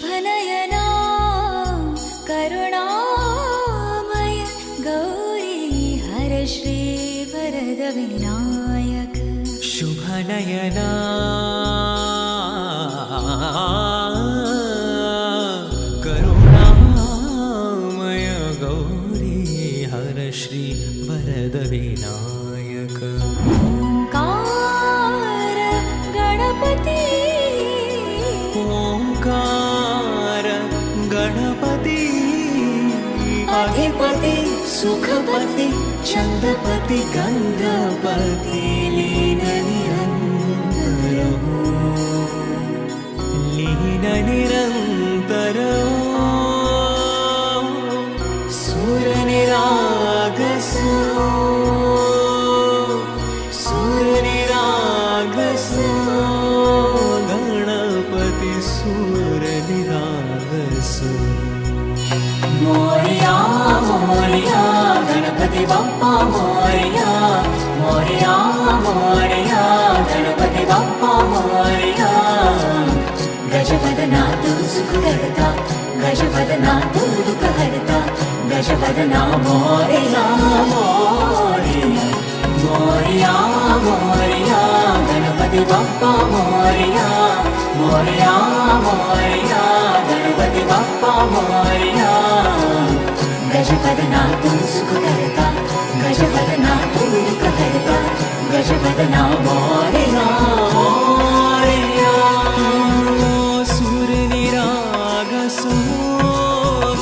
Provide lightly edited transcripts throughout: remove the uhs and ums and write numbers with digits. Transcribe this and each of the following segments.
शुभनयना करुणामय गौरी हर श्री वरद विनायक शुभनयना करुणामय गौरी हर श्री वरद विनायक ओंकार गणपती ओंकार गणपती अधिपति सुखपति चंदपति गंधपति लीन निरंतर सुर निरागसो गणपति सुर निरागसो मोरया मोरया गणपति बप्पा मोरया मोरया मोरया गणपति बप्पा मोरया गजवदना तू सुख करता गजवदना तू दुख हरता गजवदना मोरया मोरया मोरया मोरया गणपति बप्पा मोरया मोरया मोरया गणपति बप्पा मोरया गजवदना तू सुख करता गजवदना तू दुख हरता गजवदना मोरया मोरया सुर निरागसो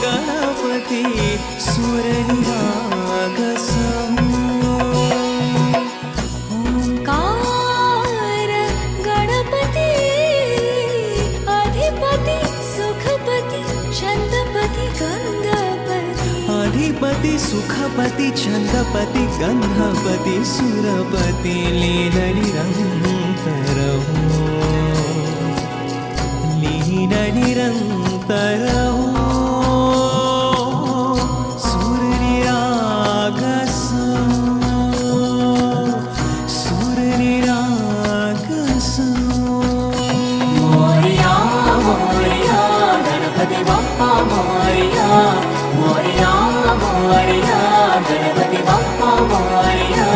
गणपति सुर निरागसो ओंकार गणपति अधिपति सुखपति चंदपति गंधपति अधिपति सुखपति चंदपति गंधपति सुरपति लीन निरंतर लीन निरंतर सुर निरागसो सुर निरागसो मोरया मोरया गणपति बप्पा मोरया मोरया मोरया गणपति बप्पा मोरया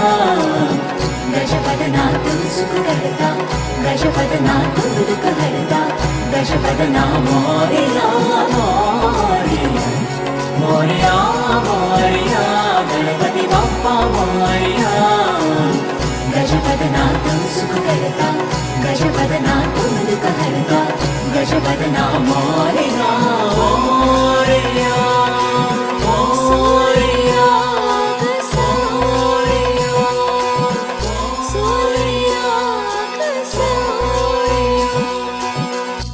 गजवदना तू सुख करता गजवदना तू दुख हरता गजवदना मोरया मोरया मोरया मोरया गणपति बप्पा मोरया गजवदना तू सुख करता गजवदना तू दुख हरता गजवदना मोरया